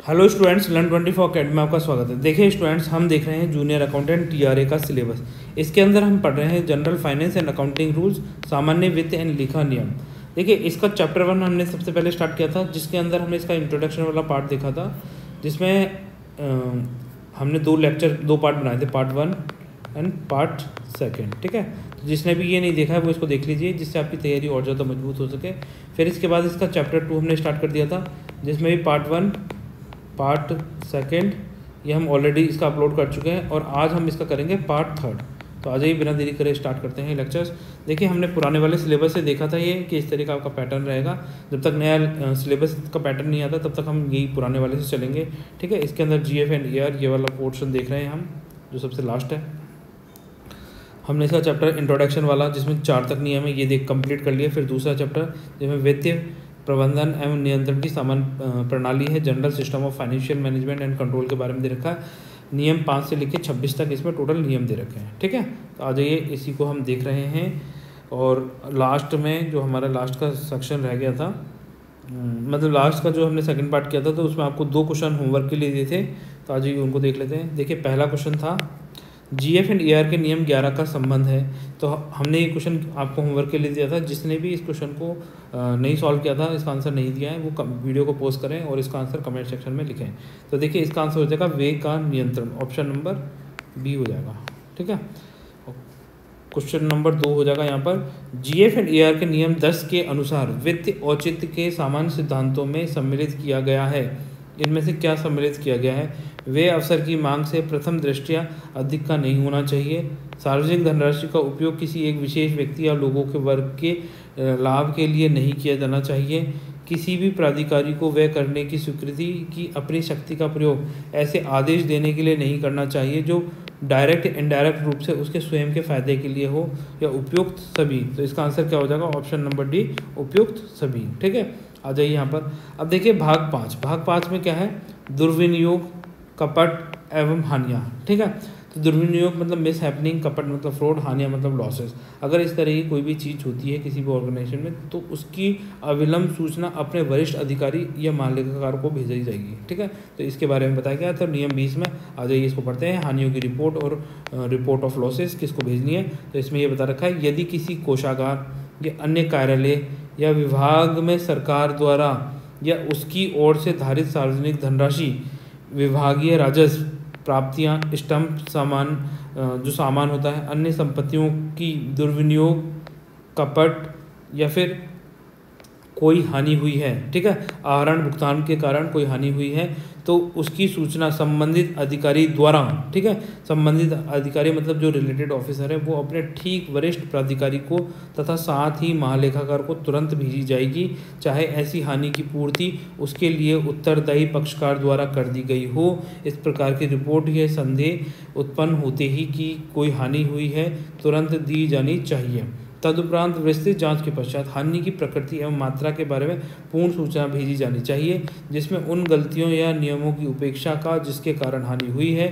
Hello students, लर्न24 academy में आपका स्वागत है। देखिए स्टूडेंट्स, हम देख रहे हैं जूनियर अकाउंटेंट टीआरए का सिलेबस। इसके अंदर हम पढ़ रहे हैं general finance and accounting rules, सामान्य वित्त एंड लेखा नियम। देखिए इसका चैप्टर 1 हमने सबसे पहले स्टार्ट किया था, जिसके अंदर हमने इसका इंट्रोडक्शन वाला पार्ट देखा था, जिसमें हमने दो पार्ट बनाए थे, पार्ट 1 एंड पार्ट 2। ठीक है, तो जिसने भी ये नहीं देखा है वो इसको देख लीजिए, जिससे आपकी तैयारी और ज़्यादा मजबूत हो सके। फिर इसके बाद इसका चैप्टर 2 हमने स्टार्ट कर दिया था, जिसमें भी पार्ट 1 पार्ट 2 ये हम ऑलरेडी इसका अपलोड कर चुके हैं, और आज हम इसका करेंगे पार्ट 3। तो आ जाइए, बिना देरी करे स्टार्ट करते हैं लेक्चर्स। देखिए हमने पुराने वाले सिलेबस से देखा था ये कि इस तरह का आपका पैटर्न रहेगा। जब तक नया सिलेबस का पैटर्न नहीं आता तब तक हम यही पुराने वाले से चलेंगे। ठीक है, इसके अंदर जीएफ एंड ईआर ये वाला पोर्शन देख रहे हैं हम, जो सबसे लास्ट है। हमने इसका चैप्टर इंट्रोडक्शन वाला, जिसमें 4 तक नियम है, ये देख कंप्लीट कर लिया। फिर दूसरा चैप्टर जिसमें वित्तीय प्रबंधन एवं नियंत्रण की सामान्य प्रणाली है, general system of financial management and control के बारे में दे रखा है। नियम 5 से लेकर 26 तक इसमें टोटल नियम दे रखे हैं। ठीक है, तो आ जाइए, इसी को हम देख रहे हैं। और लास्ट में जो हमारा लास्ट का सेक्शन रह गया था, मतलब लास्ट का जो हमने सेकंड पार्ट किया था, तो उसमें आपको 2 क्वेश्चन होमवर्क के लिए दिए थे। तो आ जाइए उनको देख लेते हैं। देखिए पहला क्वेश्चन था जीएफ एंड ईआर के नियम 11 का संबंध है। तो हमने ये क्वेश्चन आपको होमवर्क के लिए दिया था। जिसने भी इस क्वेश्चन को नहीं सॉल्व किया था, इसका आंसर नहीं दिया है, वो वीडियो को पोस्ट करें और इसका आंसर कमेंट सेक्शन में लिखें। तो देखिए इसका आंसर हो जाएगा वे का नियंत्रण, ऑप्शन नंबर बी हो जाएगा। ठीक है, क्वेश्चन नंबर 2 हो जाएगा यहाँ पर, जीएफ एंड ईआर के नियम 10 के अनुसार वित्तीय औचित्य के सामान्य सिद्धांतों में सम्मिलित किया गया है। इनमें से क्या सम्मिलित किया गया है? वे अवसर की मांग से प्रथम दृष्टया अधिक का नहीं होना चाहिए। सार्वजनिक धनराशि का उपयोग किसी एक विशेष व्यक्ति या लोगों के वर्ग के लाभ के लिए नहीं किया जाना चाहिए। किसी भी प्राधिकारी को वह करने की स्वीकृति की अपनी शक्ति का प्रयोग ऐसे आदेश देने के लिए नहीं करना चाहिए जो डायरेक्ट इनडायरेक्ट रूप से उसके स्वयं के फायदे के लिए हो, या उपयुक्त सभी। तो इसका आंसर क्या हो जाएगा? ऑप्शन नंबर डी, उपयुक्त सभी। ठीक है, आ जाइए यहाँ पर। अब देखिए भाग 5 में क्या है? दुर्विनियोग, कपट एवं हानियाँ। ठीक है, तो दुर्विनियोग मतलब मिस हैपनिंग, कपट मतलब फ्रॉड, हानियाँ मतलब लॉसेस। अगर इस तरह की कोई भी चीज़ होती है किसी भी ऑर्गेनाइजेशन में, तो उसकी अविलंब सूचना अपने वरिष्ठ अधिकारी या महालेखाकार को भेजी जाएगी। ठीक है, तो इसके बारे में बताया गया था नियम 20 में। आ जाइए इसको पढ़ते हैं। हानियों की रिपोर्ट और रिपोर्ट ऑफ लॉसेस किसको भेजनी है? तो इसमें यह बता रखा है, यदि किसी कोषागार या अन्य कार्यालय या विभाग में सरकार द्वारा या उसकी ओर से धारित सार्वजनिक धनराशि, विभागीय राजस्व प्राप्तियां, स्टम्प सामान, जो सामान होता है, अन्य संपत्तियों की दुर्विनियोग, कपट या फिर कोई हानि हुई है। ठीक है, आहरण भुगतान के कारण कोई हानि हुई है, तो उसकी सूचना संबंधित अधिकारी द्वारा, ठीक है, संबंधित अधिकारी मतलब जो रिलेटेड ऑफिसर है, वो अपने ठीक वरिष्ठ प्राधिकारी को तथा साथ ही महालेखाकार को तुरंत भेजी जाएगी, चाहे ऐसी हानि की पूर्ति उसके लिए उत्तरदायी पक्षकार द्वारा कर दी गई हो। इस प्रकार की रिपोर्ट यह संदेह उत्पन्न होते ही कि कोई हानि हुई है तुरंत दी जानी चाहिए। तदुपरांत विस्तृत जांच के पश्चात हानि की प्रकृति एवं मात्रा के बारे में पूर्ण सूचना भेजी जानी चाहिए, जिसमें उन गलतियों या नियमों की उपेक्षा का जिसके कारण हानि हुई है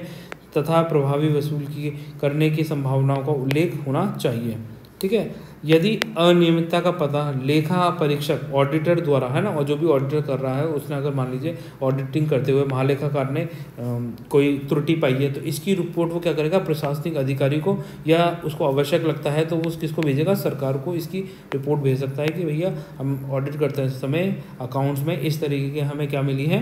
तथा प्रभावी वसूली करने की संभावनाओं का उल्लेख होना चाहिए। ठीक है, यदि अनियमितता का पता लेखा परीक्षक ऑडिटर द्वारा, है ना, और जो भी ऑडिटर कर रहा है उसने अगर मान लीजिए ऑडिटिंग करते हुए महालेखाकार ने कोई त्रुटि पाई है, तो इसकी रिपोर्ट वो क्या करेगा? प्रशासनिक अधिकारी को, या उसको आवश्यक लगता है तो वो किसको भेजेगा? सरकार को इसकी रिपोर्ट भेज सकता है कि भैया हम ऑडिट करते समय अकाउंट्स में इस तरीके के हमें क्या मिली है?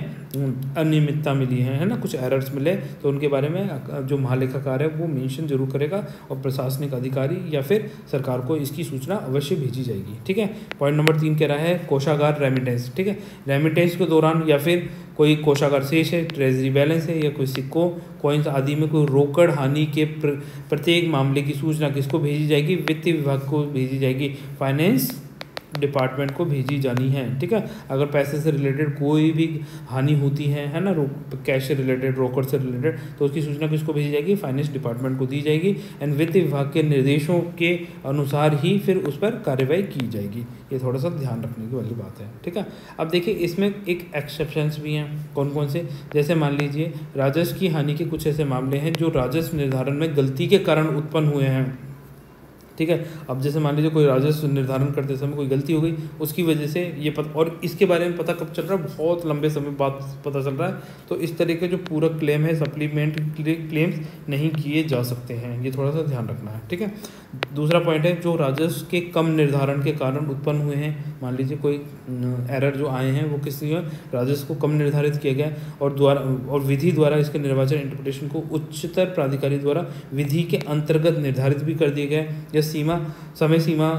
अनियमितता मिली है ना, कुछ एरर्स मिले, तो उनके बारे में जो महालेखाकार है वो मेंशन जरूर करेगा, और प्रशासनिक अधिकारी या फिर सरकार को इसकी सूचना अवश्य भेजी जाएगी। ठीक है, पॉइंट नंबर 3 कह रहा है कोषागार रेमिटेंस। ठीक है, रेमिटेंस के दौरान या फिर कोई कोषागार शेष है, ट्रेजरी बैलेंस है, या कोई सिक्कों, कॉइन्स आदि में कोई रोकड़ हानि के प्रत्येक मामले की सूचना किसको भेजी जाएगी? वित्त विभाग को भेजी जाएगी, फाइनेंस डिपार्टमेंट को भेजी जानी है। ठीक है, अगर पैसे से रिलेटेड कोई भी हानि होती है ना, कैश से रिलेटेड, रोकड़ से रिलेटेड, तो उसकी सूचना किसको भेजी जाएगी? फाइनेंस डिपार्टमेंट को दी जाएगी, एंड वित्त विभाग के निर्देशों के अनुसार ही फिर उस पर कार्रवाई की जाएगी। ये थोड़ा सा ध्यान रखने की वाली बात है। ठीक है, अब देखिए इसमें एक एक्सेप्शंस भी हैं। कौन कौन से? जैसे मान लीजिए राजस्व की हानि के कुछ ऐसे मामले हैं जो राजस्व निर्धारण में गलती के कारण उत्पन्न हुए हैं। ठीक है। अब जैसे मान लीजिए कोई राजस्व निर्धारण करते समय कोई गलती हो गई, उसकी वजह से ये पता, और इसके बारे में पता कब चल रहा है, बहुत लंबे समय बाद पता चल रहा है। तो इस तरह के जो पूरक क्लेम है, सप्लीमेंट क्लेम्स नहीं किए जा सकते हैं, ये थोड़ा सा ध्यान रखना है, ठीक है। दूसरा पॉइंट है, जो राजस्व के कम निर्धारण के कारण उत्पन्न हुए हैं, मान लीजिए कोई एरर जो आए हैं वो किसी राजस्व को कम निर्धारित किया गया और विधि द्वारा इसके निर्वाचन इंटरप्रिटेशन को उच्चतर प्राधिकारी द्वारा विधि के अंतर्गत निर्धारित भी कर दिया गया, या समय सीमा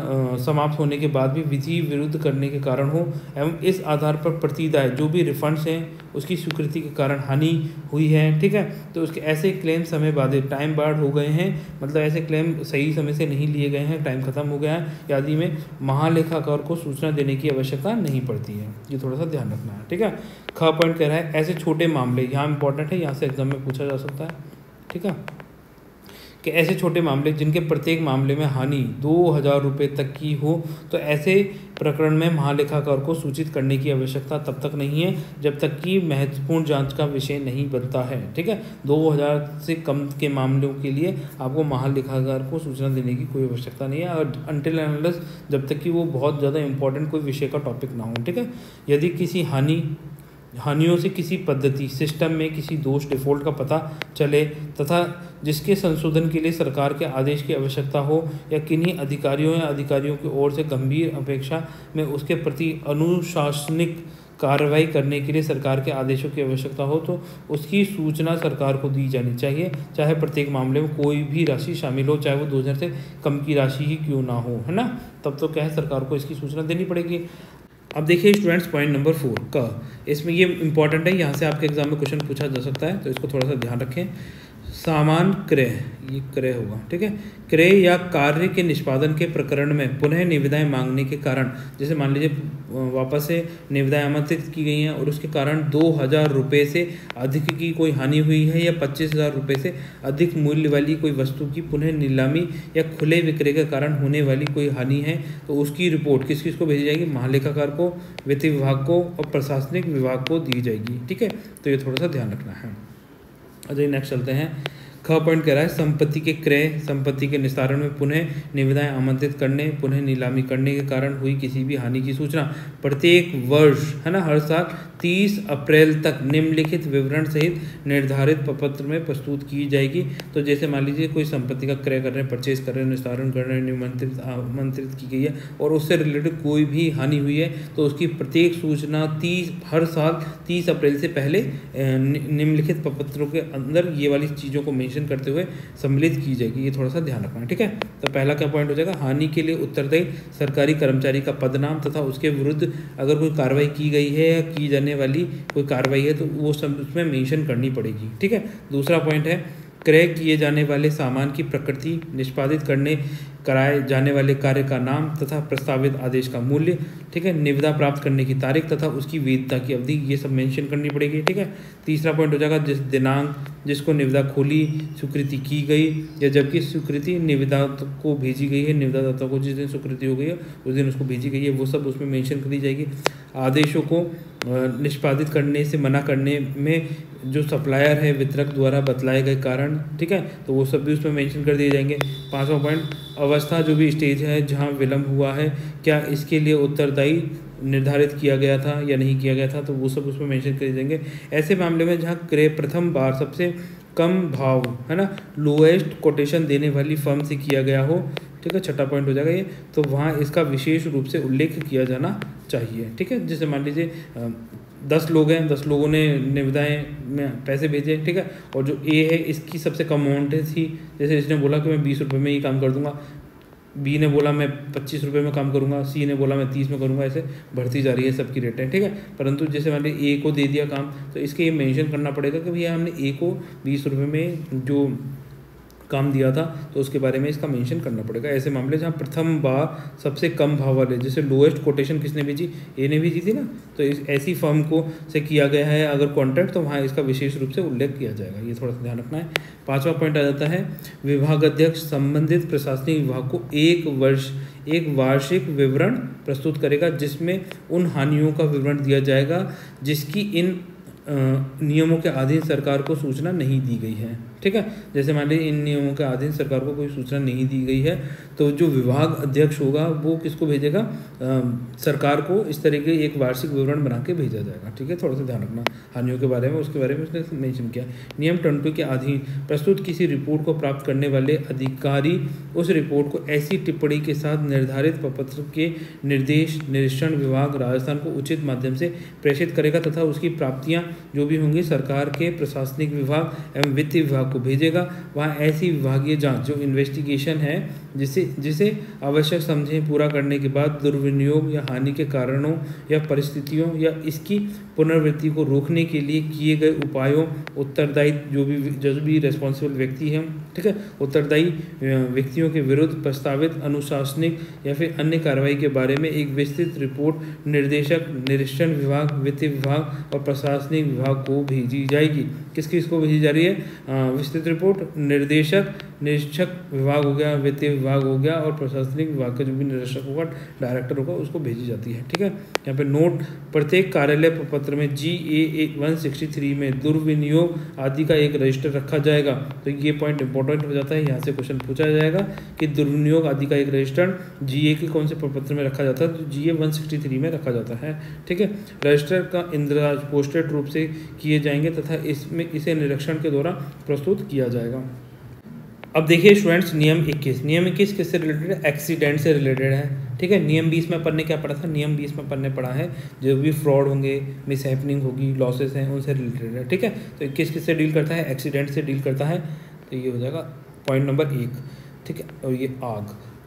समाप्त होने के बाद भी विधि विरुद्ध करने के कारण हो, एवं इस आधार पर प्रतिदाय जो भी रिफंड्स हैं उसकी स्वीकृति के कारण हानि हुई है, ठीक है। तो उसके ऐसे क्लेम समय बाधित, टाइम बार्ड हो गए हैं, मतलब ऐसे क्लेम सही समय से नहीं लिए गए हैं, टाइम खत्म हो गया है आदि में महालेखाकार को सूचना देने की आवश्यकता नहीं पड़ती है, ये थोड़ा सा ध्यान रखना है, ठीक है। ख पॉइंट कह रहा है ऐसे छोटे मामले, यहाँ इंपॉर्टेंट है, यहाँ से एग्जाम में पूछा जा सकता है, ठीक है, कि ऐसे छोटे मामले जिनके प्रत्येक मामले में हानि 2000 रुपये तक की हो, तो ऐसे प्रकरण में महालेखाकार को सूचित करने की आवश्यकता तब तक नहीं है जब तक कि महत्वपूर्ण जांच का विषय नहीं बनता है, ठीक है। 2000 से कम के मामलों के लिए आपको महालेखाकार को सूचना देने की कोई आवश्यकता नहीं है, और अनटिल एंड अनलेस जब तक कि वो बहुत ज़्यादा इंपॉर्टेंट कोई विषय का टॉपिक ना हो, ठीक है। यदि किसी हानियों से किसी पद्धति सिस्टम में किसी दोष डिफ़ॉल्ट का पता चले तथा जिसके संशोधन के लिए सरकार के आदेश की आवश्यकता हो, या किन्हीं अधिकारियों की ओर से गंभीर अपेक्षा में उसके प्रति अनुशासनिक कार्रवाई करने के लिए सरकार के आदेशों की आवश्यकता हो, तो उसकी सूचना सरकार को दी जानी चाहिए, चाहे प्रत्येक मामले में कोई भी राशि शामिल हो, चाहे वो 2000 से कम की राशि ही क्यों ना हो, है ना। तब तो क्या है, सरकार को इसकी सूचना देनी पड़ेगी। अब देखिए स्टूडेंट्स, पॉइंट नंबर 4 का, इसमें ये इंपॉर्टेंट है, यहाँ से आपके एग्जाम में क्वेश्चन पूछा जा सकता है, तो इसको थोड़ा सा ध्यान रखें। सामान क्रय, ये क्रय होगा, ठीक है। क्रय या कार्य के निष्पादन के प्रकरण में पुनः निविदाएं मांगने के कारण, जैसे मान लीजिए वापस से निविदाएं आमंत्रित की गई हैं और उसके कारण 2000 रुपये से अधिक की कोई हानि हुई है, या 25,000 रुपये से अधिक मूल्य वाली कोई वस्तु की पुनः नीलामी या खुले विक्रय के कारण होने वाली कोई हानि है, तो उसकी रिपोर्ट किस किस को भेजी जाएगी, महालेखाकार को, वित्त विभाग को और प्रशासनिक विभाग को दी जाएगी, ठीक है। तो ये थोड़ा सा ध्यान रखना है। अच्छा, नेक्स्ट चलते हैं। ख पॉइंट कह रहा है संपत्ति के क्रय, संपत्ति के निस्तारण में पुनः निविदाएं आमंत्रित करने, पुनः नीलामी करने के कारण हुई किसी भी हानि की सूचना प्रत्येक वर्ष, है ना, हर साल 30 अप्रैल तक निम्नलिखित विवरण सहित निर्धारित प्रपत्र में प्रस्तुत की जाएगी। तो जैसे मान लीजिए कोई संपत्ति का क्रय कर रहे हैं, परचेज कर रहे हैं, निस्तारण कर रहे हैं, आमंत्रित की गई है और उससे रिलेटेड कोई भी हानि हुई है, तो उसकी प्रत्येक सूचना हर साल 30 अप्रैल से पहले निम्नलिखित प्रपत्रों के अंदर ये वाली चीज़ों को मेंशन करते हुए सम्मिलित की जाएगी। ये थोड़ा सा ध्यान रखना है, ठीक है। तो पहला क्या पॉइंट हो जाएगा, हानि के लिए उत्तरदायी सरकारी कर्मचारी का पदनाम तथा उसके विरुद्ध अगर कोई कार्रवाई की गई है या की जाने वाली कोई कार्रवाई है तो वो सब उसमें मेंशन करनी पड़ेगी, ठीक है। दूसरा पॉइंट है क्रय किए जाने वाले सामान की प्रकृति, निष्पादित कराए जाने वाले कार्य का नाम तथा प्रस्तावित आदेश का मूल्य, ठीक है। निविदा प्राप्त करने की तारीख तथा उसकी वैधता की अवधि, ये सब मेंशन करनी पड़ेगी, ठीक है। तीसरा पॉइंट हो जाएगा जिस दिनांक जिसको निविदा खोली स्वीकृति की गई, या जबकि स्वीकृति निविदा को भेजी गई है, निविदादाता को जिस दिन स्वीकृति हो गई है उस दिन उसको भेजी गई है, वो सब उसमें मेंशन करी जाएगी। आदेशों को निष्पादित करने से मना करने में जो सप्लायर है वितरक द्वारा बतलाए गए कारण, ठीक है, तो वो सब भी उसमें मेंशन कर दिए जाएंगे। पांचवा पॉइंट, अवस्था जो भी स्टेज है जहां विलंब हुआ है, क्या इसके लिए उत्तरदायी निर्धारित किया गया था या नहीं किया गया था, तो वो सब उसमें मेंशन कर देंगे। ऐसे मामले में जहां क्रय प्रथम बार सबसे कम भाव, है ना, लोएस्ट कोटेशन देने वाली फर्म से किया गया हो, ठीक है, छठा पॉइंट हो जाएगा ये, तो वहाँ इसका विशेष रूप से उल्लेख किया जाना चाहिए, ठीक है। जैसे मान लीजिए 10 लोग हैं, 10 लोगों ने निविदाएं में पैसे भेजे, ठीक है, और जो ए है इसकी सबसे कम अमाउंट थी, जैसे इसने बोला कि मैं 20 रुपये में ही काम कर दूंगा, बी ने बोला मैं 25 रुपये में काम करूंगा, सी ने बोला मैं 30 में करूंगा, ऐसे बढ़ती जा रही है सबकी रेटें, ठीक है। परंतु जैसे मान लीजिए ए को दे दिया काम, तो इसके ये मेंशन करना पड़ेगा कि भैया हमने ए को 20 रुपये में जो काम दिया था तो उसके बारे में इसका मेंशन करना पड़ेगा। ऐसे मामले जहाँ प्रथम बार सबसे कम भाव वाले, जैसे लोएस्ट कोटेशन किसने भेजी, ए ने भेजी थी ना, तो ऐसी फर्म को से किया गया है अगर कॉन्ट्रैक्ट, तो वहाँ इसका विशेष रूप से उल्लेख किया जाएगा। ये थोड़ा सा ध्यान रखना है। पांचवा पॉइंट आ जाता है, विभागाध्यक्ष संबंधित प्रशासनिक विभाग को एक वार्षिक विवरण प्रस्तुत करेगा जिसमें उन हानियों का विवरण दिया जाएगा जिसकी इन नियमों के अधीन सरकार को सूचना नहीं दी गई है, ठीक है। जैसे मान लीजिए इन नियमों के अधीन सरकार को कोई सूचना नहीं दी गई है तो जो विभाग अध्यक्ष होगा वो किसको भेजेगा, सरकार को इस तरह के एक वार्षिक विवरण बना के भेजा जाएगा। ठीक है, थोड़ा सा ध्यान रखना हानियों के बारे में, उसके बारे में उसने मेंशन किया। नियम 22 के अधीन प्रस्तुत किसी रिपोर्ट को प्राप्त करने वाले अधिकारी उस रिपोर्ट को ऐसी टिप्पणी के साथ निर्धारित प्रपत्र के निर्देश निरीक्षण विभाग राजस्थान को उचित माध्यम से प्रेषित करेगा तथा उसकी प्राप्तियां जो भी होंगी सरकार के प्रशासनिक विभाग एवं वित्त विभाग को भेजेगा। वहाँ ऐसी विभागीय जांच जो इन्वेस्टिगेशन है जिसे आवश्यक समझें पूरा करने के बाद दुर्विनियोग या हानि के कारणों या परिस्थितियों या इसकी पुनरावृत्ति को रोकने के लिए किए गए उपायों उत्तरदायी जो भी रेस्पॉन्सिबल व्यक्ति हैं, ठीक है, उत्तरदायी व्यक्तियों के विरुद्ध प्रस्तावित अनुशासनिक या फिर अन्य कार्रवाई के बारे में एक विस्तृत रिपोर्ट निर्देशक निरीक्षण विभाग वित्त विभाग और प्रशासनिक विभाग को भेजी जाएगी। किसको भेजी जा रही है? विस्तृत रिपोर्ट निरीक्षक विभाग हो गया, वित्तीय विभाग हो गया और प्रशासनिक विभाग का जो भी निरीक्षक होगा, डायरेक्टर होगा, उसको भेजी जाती है। ठीक है, यहाँ पे नोट प्रत्येक कार्यालय पत्र में GA 163 में दुर्विनियोग आदि का एक रजिस्टर रखा जाएगा। तो ये पॉइंट इंपॉर्टेंट हो जाता है, यहाँ से क्वेश्चन पूछा जाएगा कि दुर्विनियोग आदि का एक रजिस्टर GA के कौन से प्रपत्र में रखा जाता है? तो GA 163 में रखा जाता है। ठीक है, रजिस्टर का इंद्राज पोस्टेड रूप से किए जाएंगे तथा इसे निरीक्षण के द्वारा प्रस्तुत किया जाएगा। अब देखिए स्टूडेंट्स, नियम 21 किससे रिलेटेड है? एक्सीडेंट से रिलेटेड है। ठीक है, नियम 20 में पढ़ने क्या पढ़ा था? नियम 20 में पढ़ने पढ़ा है जो भी फ्रॉड होंगे, मिसहैपनिंग होगी, लॉसेस हैं, उनसे रिलेटेड है। ठीक है, तो 21 किससे डील करता है? एक्सीडेंट से डील करता है। तो ये हो जाएगा पॉइंट नंबर 1। ठीक है, और ये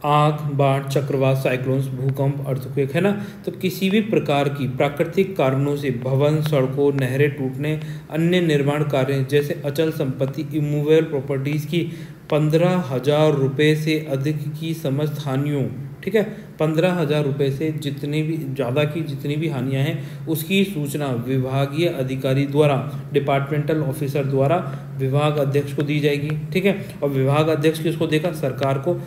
आग, बाढ़, चक्रवात, साइक्लोन्स, भूकंप, अर्थक्वेक है ना। तो किसी भी प्रकार की प्राकृतिक कारणों से भवन, सड़कों, नहरें टूटने, अन्य निर्माण कार्य जैसे अचल संपत्ति इमूवेबल प्रॉपर्टीज़ की 15,000 रुपये से अधिक की समस्त हानियों, ठीक है, 15,000 रुपये से जितनी भी ज़्यादा की जितनी भी हानियां हैं उसकी सूचना विभागीय अधिकारी द्वारा, डिपार्टमेंटल ऑफिसर द्वारा विभाग अध्यक्ष को दी जाएगी। ठीक है, और विभाग अध्यक्ष किसको देगा? सरकार को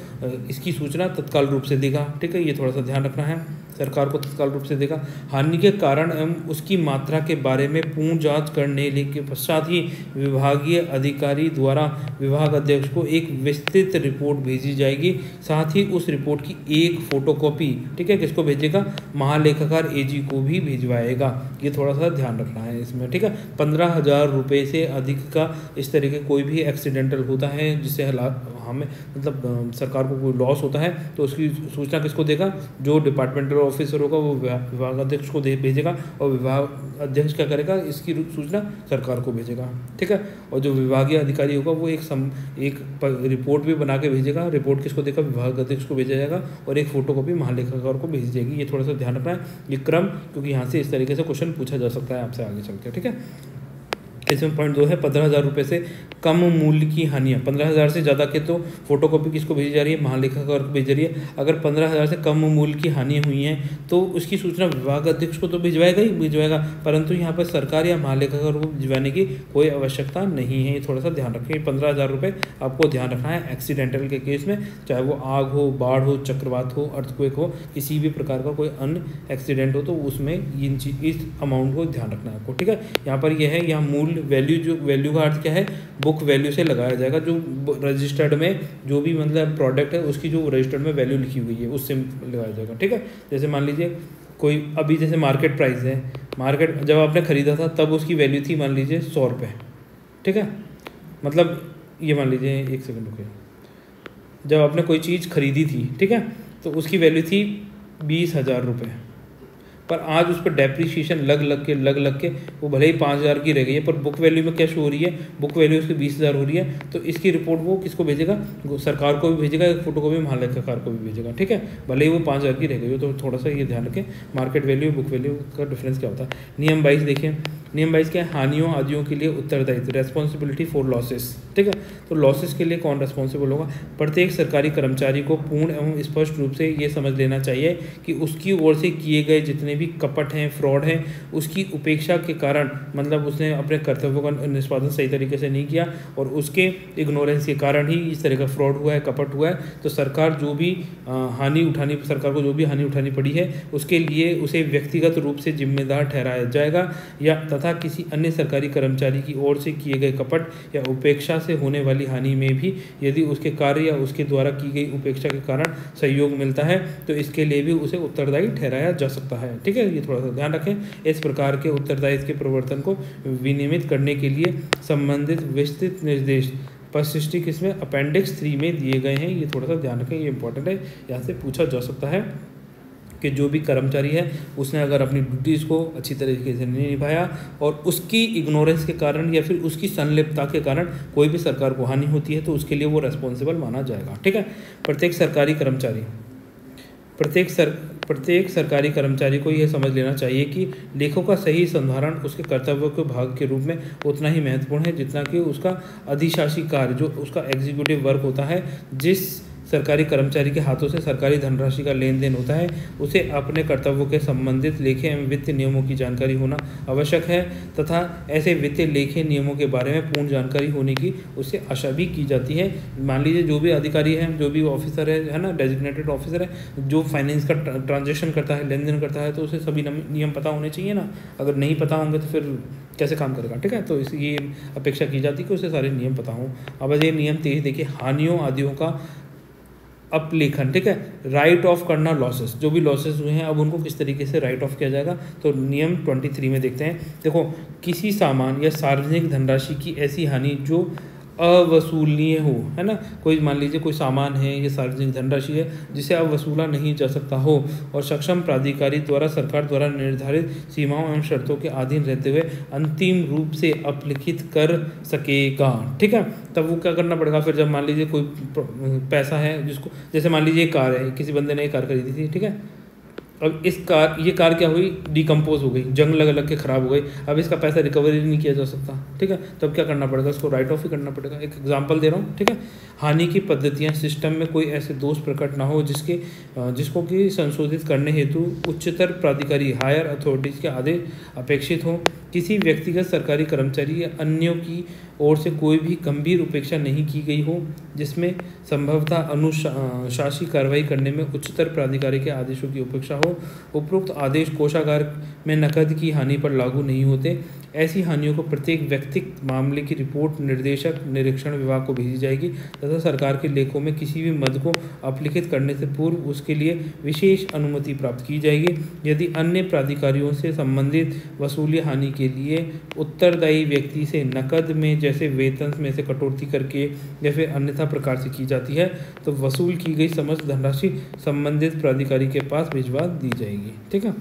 इसकी सूचना तत्काल रूप से देगा। ठीक है, ये थोड़ा सा ध्यान रखना है, सरकार को तत्काल रूप से देगा। हानि के कारण एवं उसकी मात्रा के बारे में पूर्ण जांच करने के पश्चात ही विभागीय अधिकारी द्वारा विभाग अध्यक्ष को एक विस्तृत रिपोर्ट भेजी जाएगी। साथ ही उस रिपोर्ट की एक फोटोकॉपी, ठीक है, किसको भेजेगा? महालेखाकार AG को भी भिजवाएगा। ये थोड़ा सा ध्यान रखना है इसमें। ठीक है, 15,000 रुपये से अधिक का इस तरह के कोई भी एक्सीडेंटल होता है जिससे हमें मतलब सरकार को कोई लॉस होता है तो उसकी सूचना किसको देगा? जो डिपार्टमेंटल ऑफिसर होगा वो विभाग अध्यक्ष को भेजेगा और विभाग अध्यक्ष क्या करेगा? इसकी सूचना सरकार को भेजेगा। ठीक है, और जो विभागीय अधिकारी होगा वो एक रिपोर्ट भी बना के भेजेगा। रिपोर्ट किसको देगा? विभाग अध्यक्ष को भेजा जाएगा और एक फोटोकॉपी महालेखाकार को भेजी जाएगी। ये थोड़ा सा ध्यान रखना है ये क्रम, क्योंकि यहाँ से इस तरीके से क्वेश्चन पूछा जा सकता है आपसे आगे चल के। ठीक है, इसमें पॉइंट 2 है 15,000 रुपये से कम मूल्य की हानियाँ। 15,000 से ज़्यादा के तो फोटोकॉपी किसको भेजी जा रही है? महालेखाकार को भेज रही है। अगर 15,000 से कम मूल्य की हानि हुई हैं तो उसकी सूचना विभाग अध्यक्ष को तो भिजवाएगा, परंतु यहाँ पर सरकार या महालेखाकार को भिजवाने की कोई आवश्यकता नहीं है। ये थोड़ा सा ध्यान रखें। 15,000 रुपये आपको ध्यान रखना है एक्सीडेंटल के केस में, चाहे वो आग हो, बाढ़ हो, चक्रवात हो, अर्थक्वेक हो, किसी भी प्रकार का कोई अन्य एक्सीडेंट हो तो उसमें इस अमाउंट को ध्यान रखना है आपको। ठीक है, यहाँ पर यह है, यहाँ मूल्य वैल्यू, जो वैल्यू का अर्थ क्या है? बुक वैल्यू से लगाया जाएगा। जो रजिस्टर्ड में जो भी मतलब प्रोडक्ट है उसकी जो रजिस्टर्ड में वैल्यू लिखी हुई है उससे लगाया जाएगा। ठीक है, जैसे मान लीजिए कोई अभी जैसे मार्केट प्राइस है, मार्केट जब आपने ख़रीदा था तब उसकी वैल्यू थी मान लीजिए 100 रुपये। ठीक है, मतलब ये मान लीजिए, एक सेकंड रुकिए, जब आपने कोई चीज़ खरीदी थी, ठीक है, तो उसकी वैल्यू थी 20,000 रुपये, पर आज उस पर डेप्रीशिएशन लग के वो भले ही 5,000 की रह गई है, पर बुक वैल्यू में क्या शो हो रही है? बुक वैल्यू उसकी 20,000 हो रही है। तो इसकी रिपोर्ट वो किसको भेजेगा? सरकार को भी भेजेगा, एक फोटोकॉपी महालेखाकार को भी भेजेगा। ठीक है, भले ही वो 5,000 की रह गई हो। तो थोड़ा सा ये ध्यान रखें, मार्केट वैल्यू बुक वैल्यू का डिफरेंस क्या होता है। नियम 22 देखिए, नियम 22 क्या है? हानियों आदियों के लिए उत्तरदायित्व, रेस्पॉन्सिबिलिटी फॉर लॉसेस। ठीक है, तो लॉसेस के लिए कौन रेस्पॉन्सिबल होगा? प्रत्येक सरकारी कर्मचारी को पूर्ण एवं स्पष्ट रूप से ये समझ लेना चाहिए कि उसकी ओर से किए गए जितने भी कपट हैं, फ्रॉड है, उसकी उपेक्षा के कारण, मतलब उसने अपने कर्तव्यों का निष्पादन सही तरीके से नहीं किया और उसके इग्नोरेंस के कारण ही इस तरह का फ्रॉड हुआ है, कपट हुआ है। तो सरकार जो भी सरकार को जो भी हानि उठानी पड़ी है उसके लिए उसे व्यक्तिगत रूप से जिम्मेदार ठहराया जाएगा या तथा किसी अन्य सरकारी कर्मचारी की ओर से किए गए कपट या उपेक्षा से होने वाली हानि में भी यदि उसके कार्य या उसके द्वारा की गई उपेक्षा के कारण सहयोग मिलता है तो इसके लिए भी उसे उत्तरदायी ठहराया जा सकता है। ठीक है, ये थोड़ा सा ध्यान रखें। इस प्रकार के उत्तरदायित्व के प्रवर्तन को विनियमित करने के लिए संबंधित विस्तृत निर्देश परिशिष्टि किसमें अपेंडिक्स 3 में दिए गए हैं। ये थोड़ा सा ध्यान रखें, ये इंपॉर्टेंट है, यहाँ से पूछा जा सकता है कि जो भी कर्मचारी है उसने अगर अपनी ड्यूटीज़ को अच्छी तरीके से नहीं निभाया और उसकी इग्नोरेंस के कारण या फिर उसकी संलिप्तता के कारण कोई भी सरकार को हानि होती है तो उसके लिए वो रेस्पॉन्सिबल माना जाएगा। ठीक है, प्रत्येक सरकारी कर्मचारी को यह समझ लेना चाहिए कि लेखों का सही संधारण उसके कर्तव्यों के भाग के रूप में उतना ही महत्वपूर्ण है जितना कि उसका अधिशासी कार्य, जो उसका एग्जीक्यूटिव वर्क होता है। जिस सरकारी कर्मचारी के हाथों से सरकारी धनराशि का लेन देन होता है उसे अपने कर्तव्यों के संबंधित लेखे एवं वित्तीय नियमों की जानकारी होना आवश्यक है तथा ऐसे वित्तीय लेखे नियमों के बारे में पूर्ण जानकारी होने की उससे आशा भी की जाती है। मान लीजिए जो भी अधिकारी है, जो भी ऑफिसर है ना, डेजिग्नेटेड ऑफिसर है, जो फाइनेंस का ट्रांजेक्शन करता है, लेन देन करता है, तो उसे सभी नियम पता होने चाहिए ना। अगर नहीं पता होंगे तो फिर कैसे काम करेगा। ठीक है, तो ये अपेक्षा की जाती है कि उसे सारे नियम पता हों। अब ये नियम 23 देखिए, हानियों आदियों का अपलेखन। ठीक है, राइट ऑफ करना लॉसेस, जो भी लॉसेस हुए हैं अब उनको किस तरीके से राइट ऑफ किया जाएगा। तो नियम 23 में देखते हैं। देखो, किसी सामान या सार्वजनिक धनराशि की ऐसी हानि जो अवसूलनीय हो, है ना। कोई मान लीजिए कोई सामान है या सार्वजनिक धनराशि है जिसे अब वसूला नहीं जा सकता हो और सक्षम प्राधिकारी द्वारा सरकार द्वारा निर्धारित सीमाओं एवं शर्तों के अधीन रहते हुए अंतिम रूप से अपलिखित कर सकेगा। ठीक है, तब वो क्या करना पड़ेगा फिर, जब मान लीजिए कोई पैसा है जिसको, जैसे मान लीजिए कार है, किसी बंदे ने एक कार खरीदी थी। ठीक है, अब ये कार क्या हुई, डिकम्पोज हो गई, जंग लग के ख़राब हो गई। अब इसका पैसा रिकवरी नहीं किया जा सकता। ठीक है, तब क्या करना पड़ेगा, उसको राइट ऑफ ही करना पड़ेगा। एक एग्जांपल दे रहा हूँ। ठीक है, हानि की पद्धतियाँ, सिस्टम में कोई ऐसे दोष प्रकट ना हो जिसको कि संशोधित करने हेतु उच्चतर प्राधिकारी, हायर अथॉरिटीज़ के आदेश अपेक्षित हो। किसी व्यक्तिगत सरकारी कर्मचारी या अन्यों की ओर से कोई भी गंभीर उपेक्षा नहीं की गई हो जिसमें संभवतः अनुशासी कार्रवाई करने में उच्चतर प्राधिकारी के आदेशों की उपेक्षा हो। उपरोक्त आदेश कोषागार में नकद की हानि पर लागू नहीं होते। ऐसी हानियों को प्रत्येक व्यक्तिगत मामले की रिपोर्ट निर्देशक निरीक्षण विभाग को भेजी जाएगी तथा सरकार के लेखों में किसी भी मद को अपलिखित करने से पूर्व उसके लिए विशेष अनुमति प्राप्त की जाएगी। यदि अन्य प्राधिकारियों से संबंधित वसूली हानि के लिए उत्तरदायी व्यक्ति से नकद में, जैसे वेतन में से कटौती करके या फिर अन्यथा प्रकार से की जाती है, तो वसूल की गई समस्त धनराशि संबंधित प्राधिकारी के पास भिजवा दी जाएगी। ठीक है,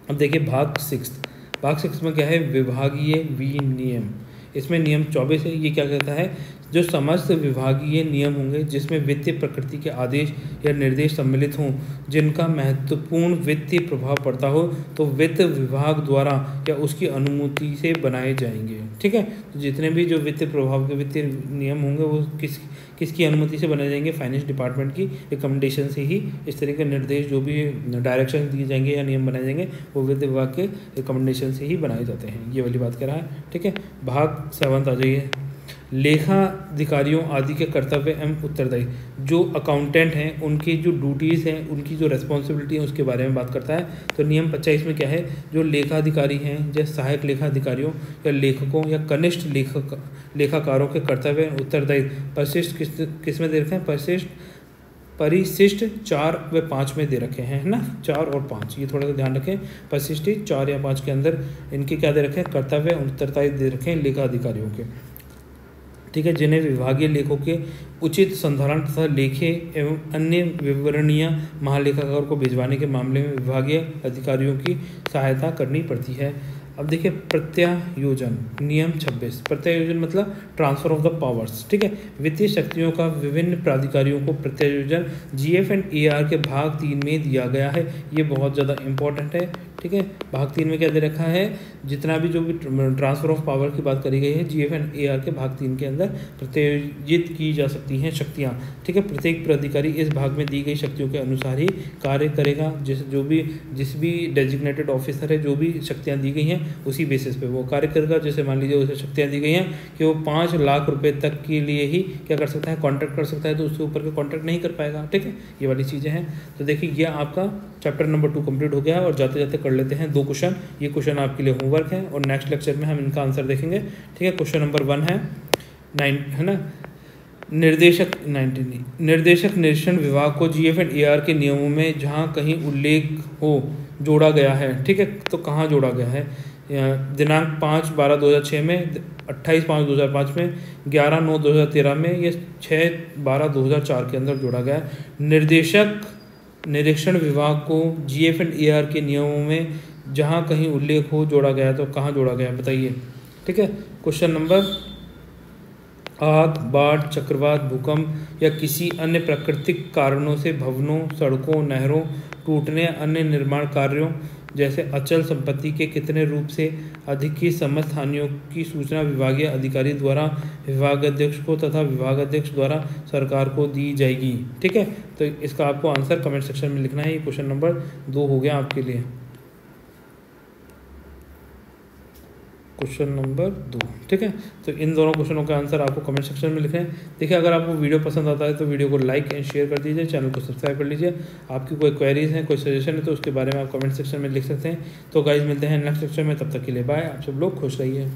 अब देखिए भाग 6 में क्या है, विभागीय विनियम। इसमें नियम 24 है। ये क्या कहता है, जो समस्त विभागीय नियम होंगे जिसमें वित्तीय प्रकृति के आदेश या निर्देश सम्मिलित हों जिनका महत्वपूर्ण वित्तीय प्रभाव पड़ता हो, तो वित्त विभाग द्वारा या उसकी अनुमति से बनाए जाएंगे। ठीक है, तो जितने भी जो वित्तीय प्रभाव के वित्तीय नियम होंगे वो किसकी अनुमति से बनाए जाएंगे, फाइनेंस डिपार्टमेंट की रिकमेंडेशन से ही इस तरह के निर्देश, जो भी डायरेक्शन दिए जाएंगे या नियम बनाए जाएंगे, वो वित्त विभाग के रिकमेंडेशन से ही बनाए जाते हैं। ये वाली बात कर रहा है। ठीक है, भाग 7 आ जाइए। लेखाधिकारियों आदि के कर्तव्य एवं उत्तरदायी, जो अकाउंटेंट हैं उनकी जो ड्यूटीज़ हैं, उनकी जो रेस्पॉन्सिबिलिटी है उसके बारे में बात करता है। तो नियम 25 में क्या है, जो लेखाधिकारी हैं, जैसे सहायक लेखाधिकारियों या लेखकों या कनिष्ठ लेखाकारों के कर्तव्य उत्तरदायी परिशिष्ट किस में दे रखे हैं, परिशिष्ट 4 व 5 में दे रखे हैं, है ना। 4 और 5 ये थोड़ा सा ध्यान रखें। परिशिष्ट 4 या 5 के अंदर इनके क्या दे रखे हैं, कर्तव्य उत्तरदायी दे रखे हैं लेखाधिकारियों के। ठीक है, जिन्हें विभागीय लेखों के उचित संधारण तथा लेखे एवं अन्य विवरणियां महालेखाकार को भिजवाने के मामले में विभागीय अधिकारियों की सहायता करनी पड़ती है। अब देखिए प्रत्यायोजन, नियम 26। प्रत्यायोजन मतलब ट्रांसफर ऑफ द पावर्स। ठीक है, वित्तीय शक्तियों का विभिन्न प्राधिकारियों को प्रत्यायोजन GF एंड AR के भाग 3 में दिया गया है। ये बहुत ज़्यादा इंपॉर्टेंट है। ठीक है, भाग 3 में क्या दे रखा है, जितना भी जो भी ट्रांसफर ऑफ पावर की बात करी गई है, GF एंड AR के भाग 3 के अंदर प्रत्यायोजित की जा सकती हैं शक्तियाँ। ठीक है, प्रत्येक प्राधिकारी इस भाग में दी गई शक्तियों के अनुसार ही कार्य करेगा। जिस भी डेजिग्नेटेड ऑफिसर है, जो भी शक्तियाँ दी गई हैं उसी बेसिस पे वो कार्य करेगा। जैसे मान लीजिए उसे शक्तियाँ दी गई हैं कि वो 5 लाख रुपए तक के लिए ही क्या कर सकता है, कॉन्ट्रैक्ट कर सकता है, तो उसके ऊपर के कॉन्ट्रैक्ट नहीं कर पाएगा। ठीक है, ये वाली चीज़ें हैं। तो देखिए ये आपका चैप्टर नंबर 2 कंप्लीट हो गया है और जाते जाते कर पढ़ लेते हैं 2 क्वेश्चन। ये क्वेश्चन आपके लिए होमवर्क है और नेक्स्ट लेक्चर में हम इनका आंसर देखेंगे। ठीक है, क्वेश्चन नंबर 1 है 9 है ना। निर्देशक निरीक्षण विभाग को जीएफ एंड एआर के नियमों में जहाँ कहीं उल्लेख हो जोड़ा गया है। ठीक है, तो कहाँ जोड़ा गया है? दिनांक 5/12/2006 में, 28/5/2005 में, 11/9/2013 में, ये 6/12/2004 के अंदर जोड़ा गया है। निरीक्षण विभाग को जीएफ एंड एआर के नियमों में जहाँ कहीं उल्लेख हो जोड़ा गया है, तो कहाँ जोड़ा गया है बताइए। ठीक है, क्वेश्चन नंबर आग, बाढ़, चक्रवात, भूकंप या किसी अन्य प्राकृतिक कारणों से भवनों, सड़कों, नहरों टूटने, अन्य निर्माण कार्यों जैसे अचल संपत्ति के कितने रूप से अधिक की समस्त हानियों की सूचना विभागीय अधिकारी द्वारा विभागाध्यक्ष को तथा विभागाध्यक्ष द्वारा सरकार को दी जाएगी। ठीक है, तो इसका आपको आंसर कमेंट सेक्शन में लिखना है। ये क्वेश्चन नंबर 2 हो गया आपके लिए, क्वेश्चन नंबर 2। ठीक है, तो इन दोनों क्वेश्चनों का आंसर आपको कमेंट सेक्शन में लिखना है। देखिए, अगर आपको वीडियो पसंद आता है तो वीडियो को लाइक एंड शेयर कर दीजिए, चैनल को सब्सक्राइब कर लीजिए। आपकी कोई क्वेरीज हैं, कोई सजेशन है तो उसके बारे में आप कमेंट सेक्शन में लिख सकते हैं। तो गाइज मिलते हैं नेक्स्ट लेक्चर में, तब तक के लिए बाय। आप सब लोग खुश रहिए।